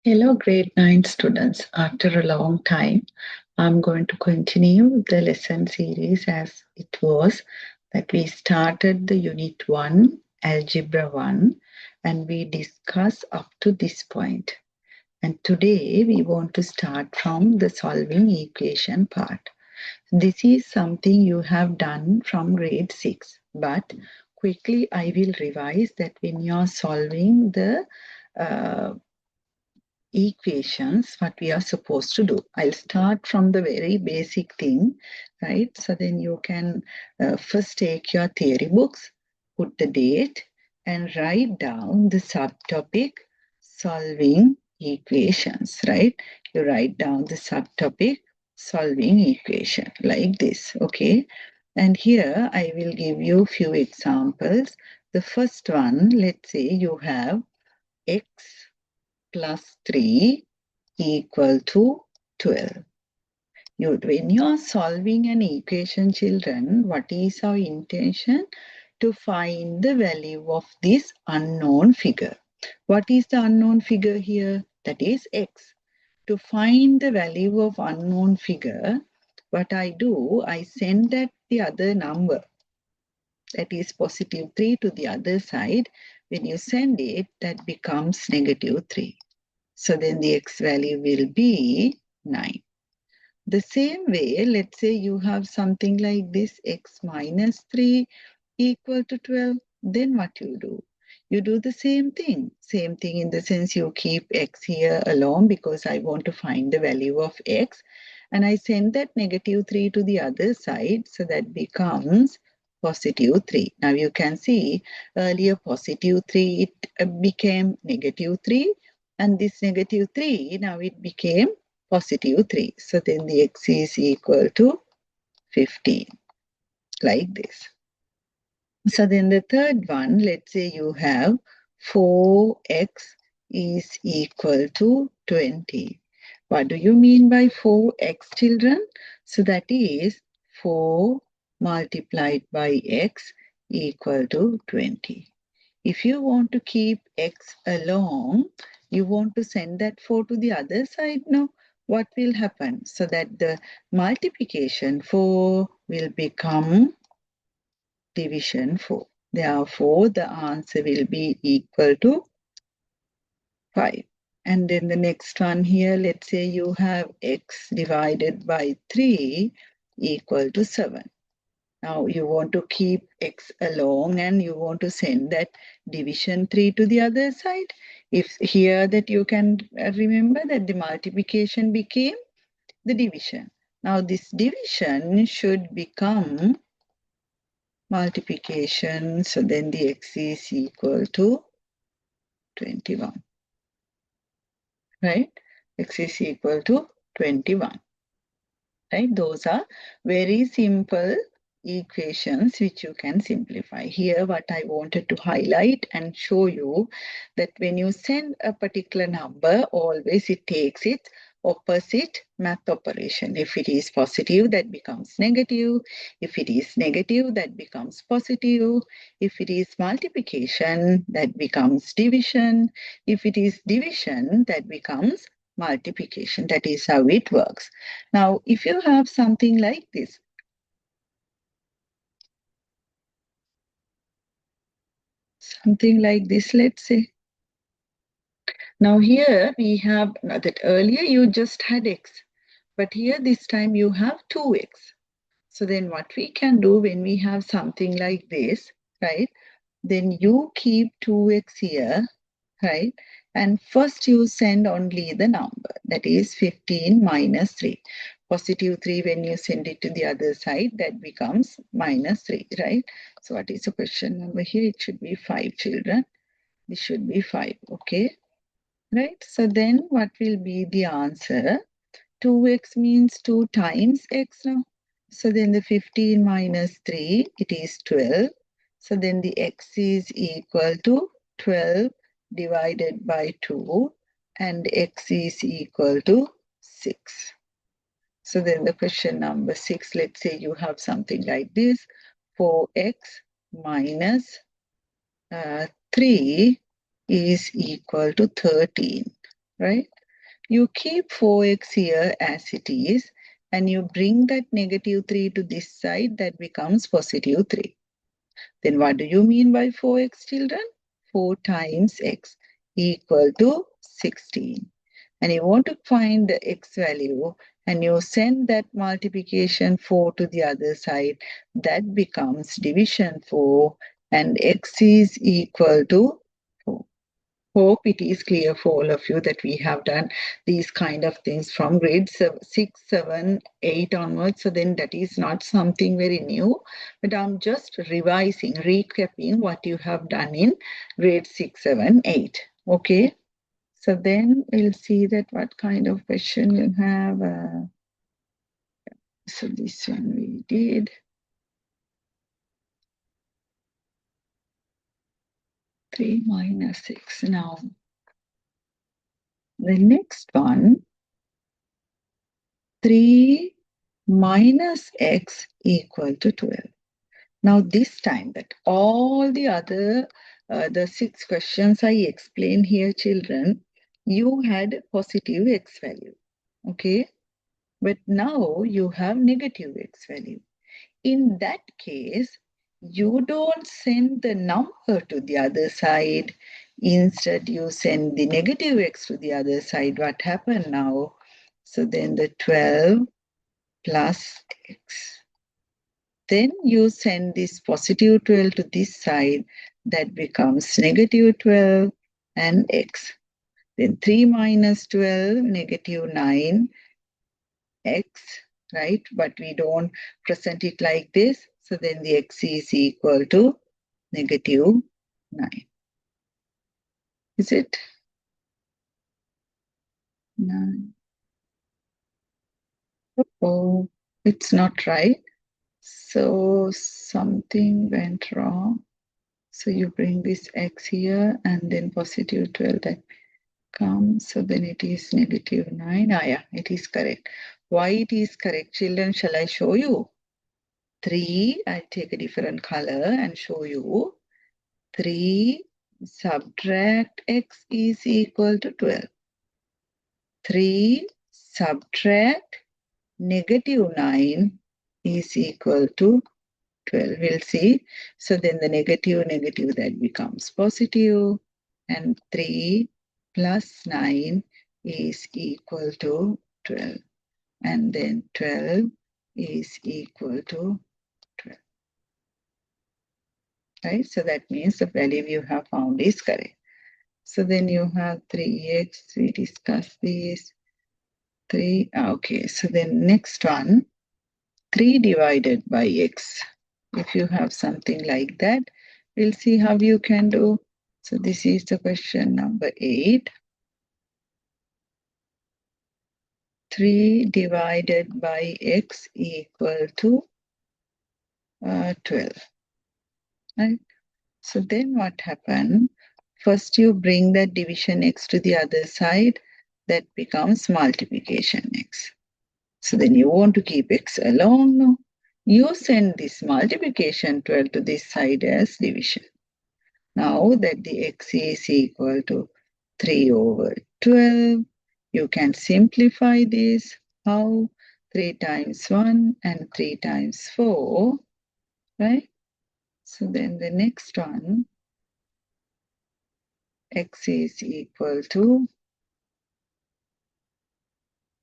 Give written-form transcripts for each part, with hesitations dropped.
Hello, grade 9 students. After a long time, I'm going to continue the lesson series as it was that we started the Unit 1, Algebra 1, and we discussed up to this point. And today we want to start from the solving equation part. This is something you have done from grade 6, but quickly I will revise that when you are solving the equations, what we are supposed to do. I'll start from the very basic thing, right? So then you can first take your theory books, put the date, and write down the subtopic solving equations, right? You write down the subtopic solving equation like this, okay? And here I will give you few examples. The first one, let's say you have x plus 3 equal to 12. When you are solving an equation, children, what is our intention? To find the value of this unknown figure. What is the unknown figure here? That is x. To find the value of unknown figure, what I do, I send that the other number, that is positive 3 to the other side. When you send it, that becomes negative 3. So then the x value will be 9. The same way, let's say you have something like this, x minus 3 equal to 12. Then what you do? You do the same thing. Same thing in the sense you keep x here alone because I want to find the value of x. And I send that negative 3 to the other side. So that becomes positive 3. Now you can see earlier positive 3, it became negative 3. And this negative 3, now it became positive 3. So then the x is equal to 15, like this. So then the third one, let's say you have 4x is equal to 20. What do you mean by 4x, children? So that is 4 multiplied by x equal to 20. If you want to keep x alone, you want to send that 4 to the other side, no? What will happen? So that the multiplication 4 will become division 4. Therefore, the answer will be equal to 5. And then the next one here, let's say you have x divided by 3 equal to 7. Now you want to keep x along and you want to send that division 3 to the other side. If here that you can remember that the multiplication became the division. Now this division should become multiplication. So then the x is equal to 21. Right? X is equal to 21. Right? Those are very simple equations which you can simplify. Here what I wanted to highlight and show you that when you send a particular number, always it takes its opposite math operation. If it is positive, that becomes negative. If it is negative, that becomes positive. If it is multiplication, that becomes division. If it is division, that becomes multiplication. That is how it works. Now, if you have something like this, let's say. Now here we have that earlier you just had x, but here this time you have 2x. So then what we can do when we have something like this, right? Then you keep 2x here, right? And first you send only the number, that is 15 minus 3. Positive 3, when you send it to the other side, that becomes minus 3, right? So what is the question number here? It should be 5, children. This should be 5, okay? Right? So then what will be the answer? 2x means 2 times x now. So then the 15 minus 3, it is 12. So then the x is equal to 12 divided by 2 and x is equal to 6. So then the question number 6, let's say you have something like this, 4x minus 3 is equal to 13, right? You keep 4x here as it is, and you bring that negative 3 to this side, that becomes positive 3. Then what do you mean by 4x, children? 4 times x equal to 16. And you want to find the x value, and you send that multiplication 4 to the other side, that becomes division 4, and x is equal to 4. Hope it is clear for all of you that we have done these kind of things from grade 6, 7, 8 onwards. So then that is not something very new, but I'm just revising, recapping what you have done in grade 6, 7, 8. Okay. So then we'll see that what kind of question you have. So this one we did. 3 minus 6. Now, the next one, 3 minus x equal to 12. Now this time that all the other, the 6 questions I explained here, children, you had positive x value. Okay. But now you have negative x value. In that case, you don't send the number to the other side. Instead, you send the negative x to the other side. What happened now? So then the 12 plus x. Then you send this positive 12 to this side. That becomes negative 12 and x. Then 3 minus 12, negative 9, x, right? But we don't present it like this. So then the x is equal to negative 9. Is it? 9. Oh, it's not right. So something went wrong. So you bring this x here and then positive 12 that comes. So then it is negative 9. Ah, yeah, it is correct. Why it is correct, children? Shall I show you? 3, I take a different color and show you. 3 subtract x is equal to 12. 3 subtract negative 9 is equal to 12. We'll see. So then the negative that becomes positive, and 3 plus 9 is equal to 12. And then 12 is equal to 12. Right? So that means the value you have found is correct. So then you have 3x, we discussed this. 3, okay. So then next one, 3 divided by x. If you have something like that, we'll see how you can do. So this is the question number 8. 3 divided by x equal to 12. Right? So then what happened? First you bring that division x to the other side. That becomes multiplication x. So then you want to keep x alone. No? You send this multiplication 12 to this side as division. Now that the x is equal to 3 over 12, you can simplify this. How? 3 times 1 and 3 times 4, right? So then the next one, x is equal to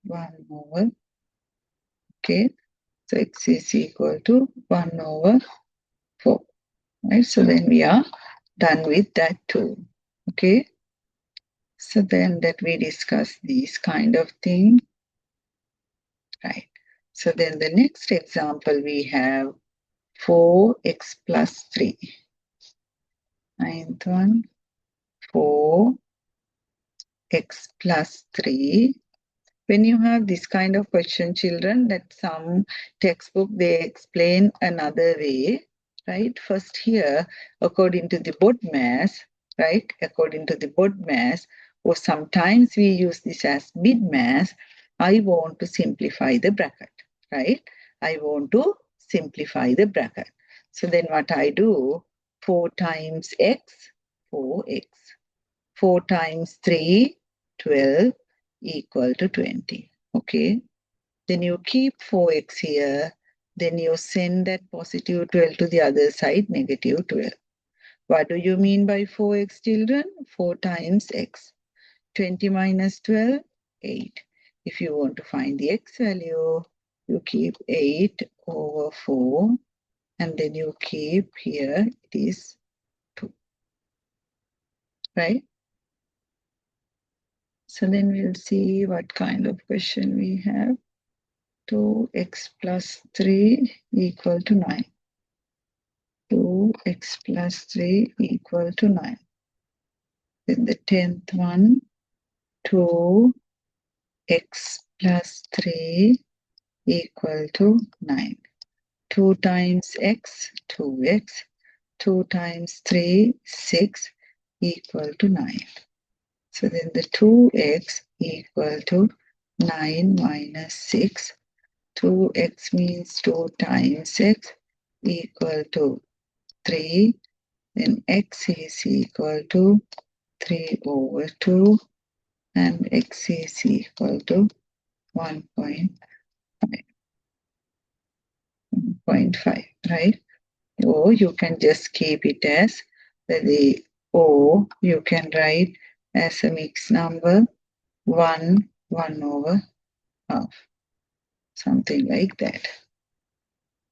1 over, okay? So x is equal to 1 over 4, right? So then we are done with that too, okay? So then that we discuss these kind of thing, right? So then the next example we have 4x plus 3. Ninth one, 4x plus 3. When you have this kind of question, children, that some textbook, they explain another way, right? First here, according to the board mass, right? According to the board mass, or sometimes we use this as bid mass, I want to simplify the bracket, right? I want to simplify the bracket. So then what I do, 4 times x, 4x. 4 times 3, 12 equal to 20. Okay. Then you keep 4x here. Then you send that positive 12 to the other side, negative 12. What do you mean by 4x, children? 4 times x. 20 minus 12, 8. If you want to find the x value, you keep 8 over 4. And then you keep here, it is 2. Right? So then we'll see what kind of question we have. 2x plus 3 equal to 9. 2x plus 3 equal to 9. Then the 10th one, 2x plus 3 equal to 9. 2 times x, 2x. 2 times 3, 6 equal to 9. So then the 2x equal to 9 minus 6. 2x means 2 times x equal to 3. Then x is equal to 3 over 2 and x is equal to 1.5, right? Or you can just keep it as the O you can write as a mixed number 1 over half, something like that.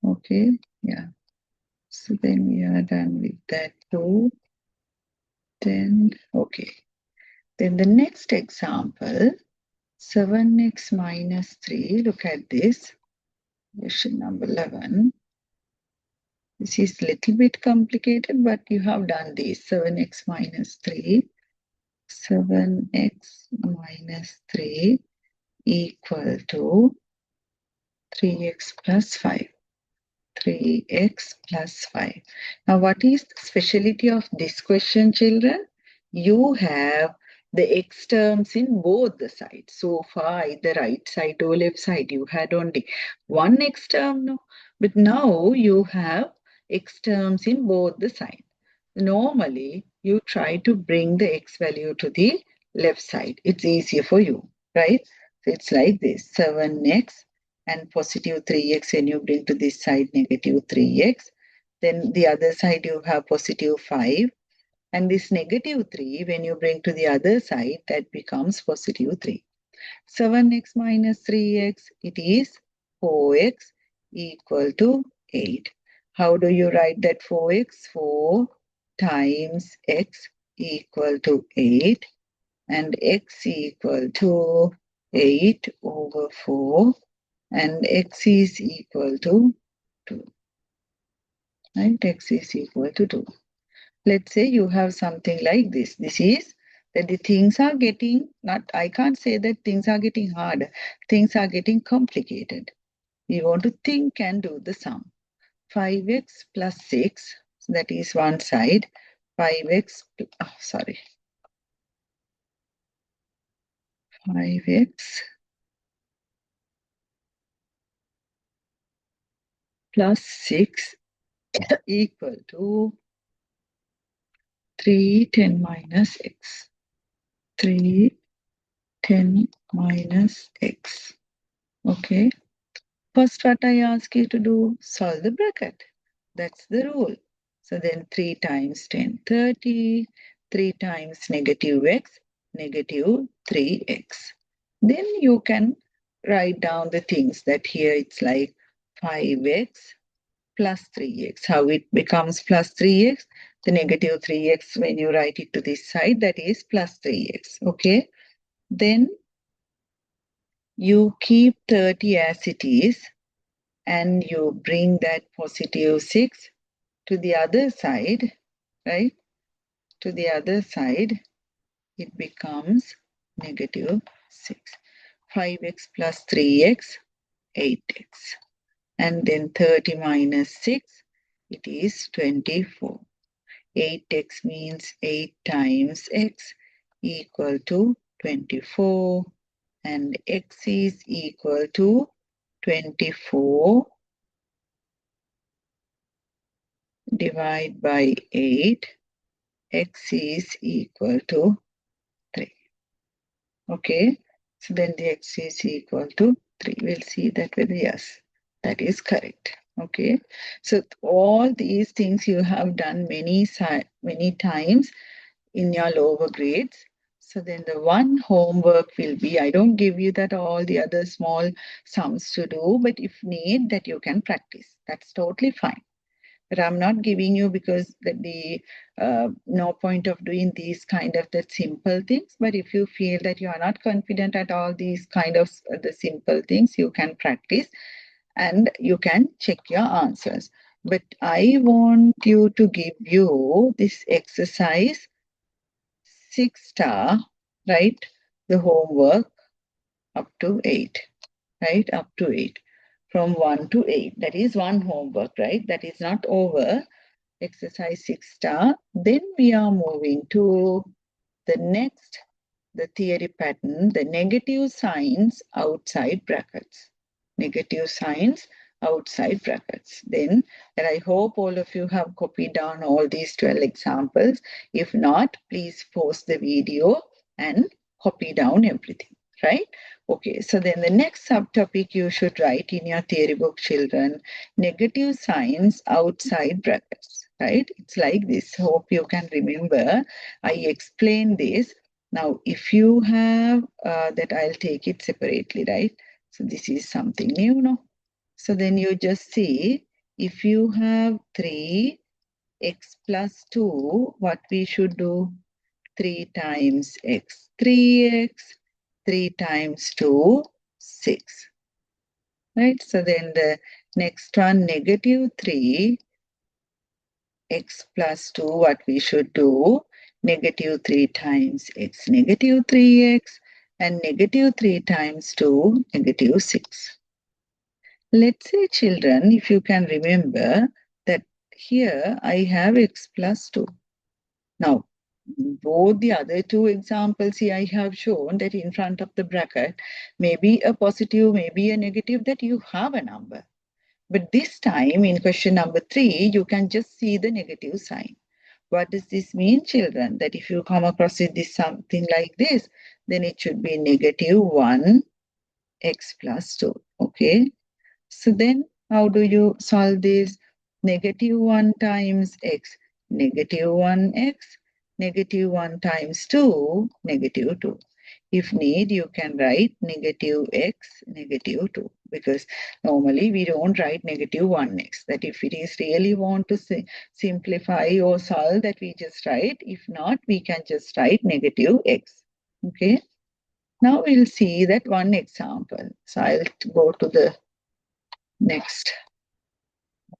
Okay, yeah. So then we are done with that too. Then, okay. Then the next example, 7x minus 3. Look at this. Question number 11. This is a little bit complicated, but you have done this. 7x minus 3. 7x minus 3 equal to 3x plus 5. 3x plus 5. Now, what is the speciality of this question, children? You have the x terms in both the sides. So far, either right side or left side, you had only one x term, no? But now you have x terms in both the sides. Normally, you try to bring the x value to the left side. It's easier for you, right? So it's like this, 7x and positive 3x when you bring to this side negative 3x. Then the other side you have positive 5. And this negative 3 when you bring to the other side that becomes positive 3. 7x minus 3x, it is 4x equal to 8. How do you write that 4x? 4 times x equal to 8 and x equal to 8 over 4 and x is equal to 2. Right? X is equal to 2. Let's say you have something like this. This is that the things are getting, I can't say that things are getting harder. Things are getting complicated. We want to think and do the sum. 5x plus 6, so that is one side. 5x, 5x plus 6 equal to 3, 10 minus x. 3, 10 minus x. Okay. First, what I ask you to do, solve the bracket. That's the rule. So then 3 times 10, 30. 3 times negative x, negative 3x. Then you can write down the things that here it's like 5x plus 3x. How it becomes plus 3x? The negative 3x, when you write it to this side, that is plus 3x. Okay. Then you keep 30 as it is and you bring that positive 6 to the other side, right? To the other side, it becomes negative 6. 5x plus 3x, 8x. And then 30 minus 6, it is 24. 8x means 8 times x equal to 24. And x is equal to 24 divided by 8. X is equal to 3. Okay. So then the x is equal to 3. We'll see that whether yes, that is correct. Okay. So all these things you have done many times in your lower grades. So then the one homework will be, I don't give you that all the other small sums to do, but if need that you can practice. That's totally fine. But I'm not giving you because the no point of doing these kind of the simple things. But if you feel that you are not confident at all these kind of the simple things, you can practice and you can check your answers. But I want you to give you this exercise 6 star, right? The homework up to 8, right? Up to 8. From 1 to 8. That is one homework, right? That is not over. Exercise 6 star. Then we are moving to the next, the theory pattern, the negative signs outside brackets. Negative signs outside brackets. Then, and I hope all of you have copied down all these 12 examples. If not, please pause the video and copy down everything, right? Okay, so then the next subtopic you should write in your theory book, children, negative signs outside brackets, right? It's like this. Hope you can remember. I explained this. Now, if you have that, I'll take it separately, right? So this is something new, no? So then you just see, if you have 3x plus 2, what we should do? 3 times x, 3x, 3 times 2, 6. Right? So then the next one, negative 3, x plus 2, what we should do? Negative 3 times x, negative 3x, and negative 3 times 2, negative 6. Let's say, children, if you can remember that here I have x plus 2. Now, both the other two examples here I have shown that in front of the bracket, maybe a positive, maybe a negative, that you have a number. But this time in question number 3, you can just see the negative sign. What does this mean, children? That if you come across with this something like this, then it should be negative 1 x plus 2. Okay. So then how do you solve this? Negative 1 times x, negative 1x, negative 1 times 2, negative 2. If need, you can write negative x, negative 2, because normally we don't write negative 1x. That if it is really want to simplify or solve, that we just write. If not, we can just write negative x. Okay. Now we'll see that one example. So I'll go to the next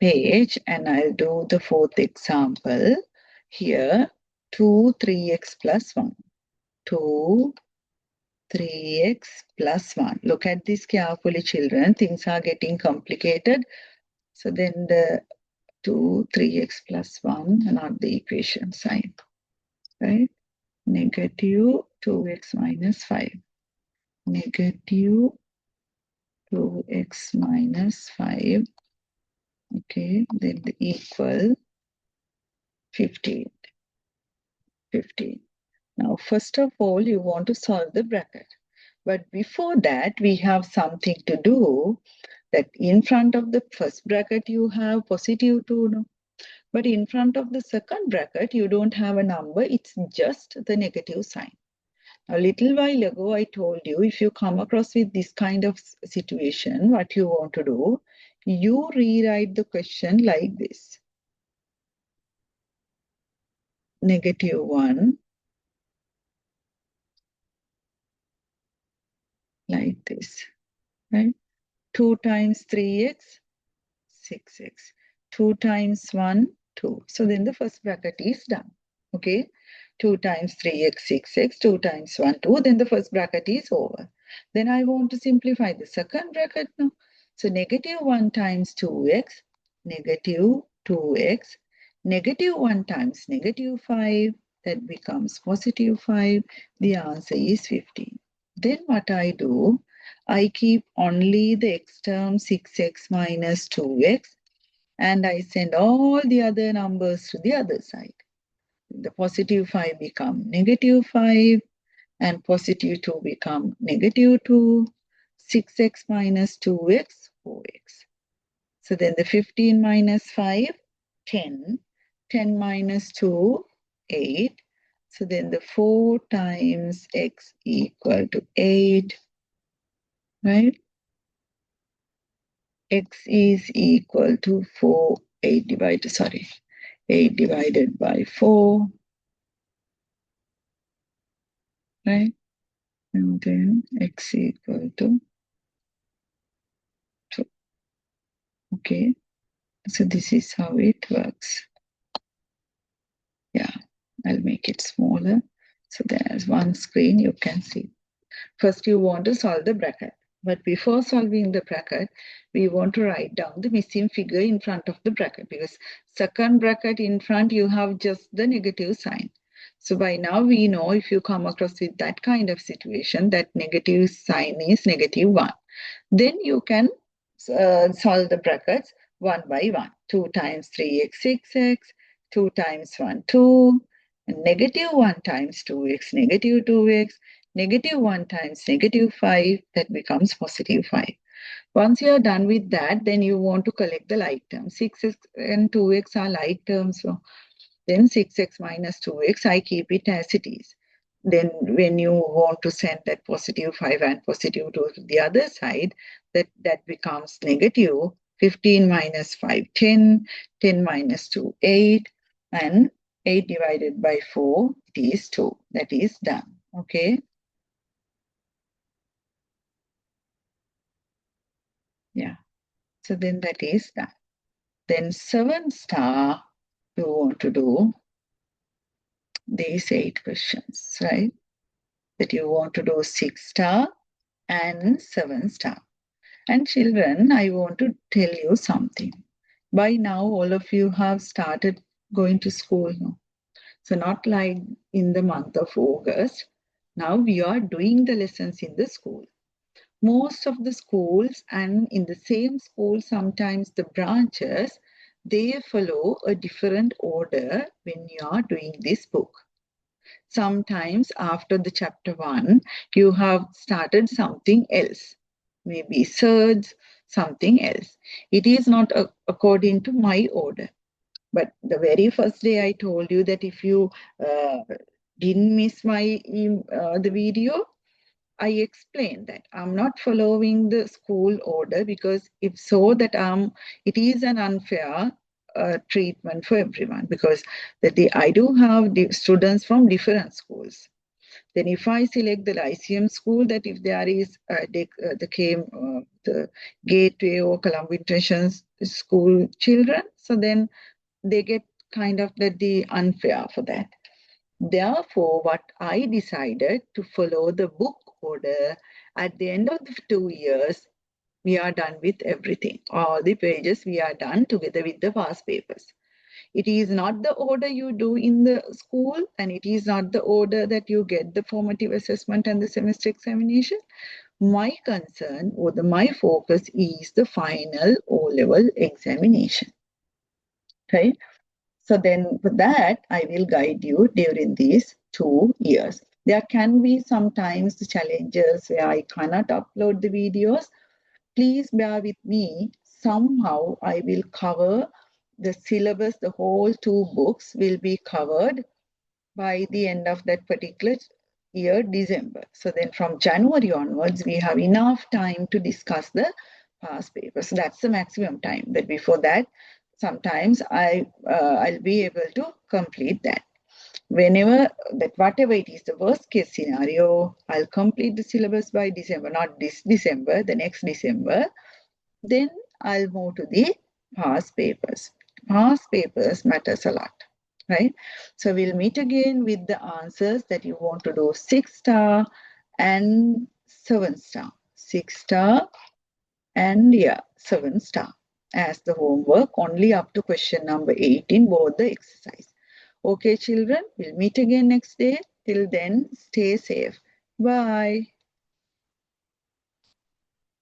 page and I'll do the fourth example. Here, 2, 3x plus 1. 2, 3x plus 1. Look at this carefully, children. Things are getting complicated. So then the 2, 3x plus 1, not the equation sign, right? Negative 2x minus 5. Negative 2x minus 5. Okay, then the equal 15. 15. Now, first of all, you want to solve the bracket. But before that, we have something to do, that in front of the first bracket, you have positive 2. No? But in front of the second bracket, you don't have a number. It's just the negative sign. A little while ago, I told you, if you come across with this kind of situation, what you want to do, you rewrite the question like this. Negative 1, like this, right? 2 times 3x, 6x. 2 times 1, 2. So then the first bracket is done. Okay. 2 times 3x, 6x. 2 times 1, 2. Then the first bracket is over. Then I want to simplify the second bracket now. So negative 1 times 2x, negative 2x. Negative 1 times negative 5. That becomes positive 5. The answer is 15. Then what I do, I keep only the x term 6x minus 2x and I send all the other numbers to the other side. The positive 5 become negative 5, and positive 2 become negative 2, 6x minus 2x, 4x. So then the 15 minus 5, 10, 10 minus 2, 8. So then the 4 times x equal to 8, right? X is equal to 8 divided by 4, right? And then x equal to 2. Okay, so this is how it works. Yeah, I'll make it smaller. So there's one screen you can see. First, you want to solve the bracket. But before solving the bracket, we want to write down the missing figure in front of the bracket, because second bracket in front, you have just the negative sign. So by now we know, if you come across with that kind of situation, that negative sign is negative 1. Then you can solve the brackets one by one. 2 times 3x, 6x, 2 times 1, 2, and negative 1 times 2x, negative 2x, negative 1 times negative 5, that becomes positive 5. Once you are done with that, then you want to collect the like terms. 6x and 2x are like terms. So then 6x minus 2x, I keep it as it is. Then when you want to send that positive 5 and positive 2 to the other side, that becomes negative. 15 minus 5, 10, 10 minus 2, 8, and 8 divided by 4, it is 2. That is done. Okay. Yeah. So then that is done. Then 7 star, you want to do these 8 questions, right? That you want to do 6 star and 7 star. And children, I want to tell you something. By now, all of you have started going to school. No? So not like in the month of August. Now we are doing the lessons in the school. Most of the schools, and in the same school, sometimes the branches, they follow a different order when you are doing this book. Sometimes after the chapter 1, you have started something else, maybe search, something else. It is not according to my order. But the very first day I told you that if you didn't miss the video, I explained that I'm not following the school order, because if so, that it is an unfair treatment for everyone, because I do have students from different schools. Then if I select the Lyceum school, that if there is the Gateway or Colombo International School children, so then they get kind of the unfair for that. Therefore, what I decided to follow the book order. At the end of the 2 years, we are done with everything. All the pages we are done together with the past papers. It is not the order you do in the school, and it is not the order that you get the formative assessment and the semester examination. My concern or my focus is the final O-level examination. Okay? So then for that, I will guide you during these 2 years. There can be sometimes the challenges where I cannot upload the videos. Please bear with me. Somehow I will cover the syllabus, the whole 2 books will be covered by the end of that particular year, December. So then from January onwards, we have enough time to discuss the past papers. So that's the maximum time. But before that, sometimes I'll be able to complete that. Whatever it is, the worst case scenario, I'll complete the syllabus by December, not this December, the next December. Then I'll move to the past papers. Past papers matters a lot, right? So we'll meet again with the answers that you want to do 6 star and 7 star. 6 star and 7 star as the homework, only up to question number 18, both the exercise. Okay, children, we'll meet again next day. Till then, stay safe. Bye.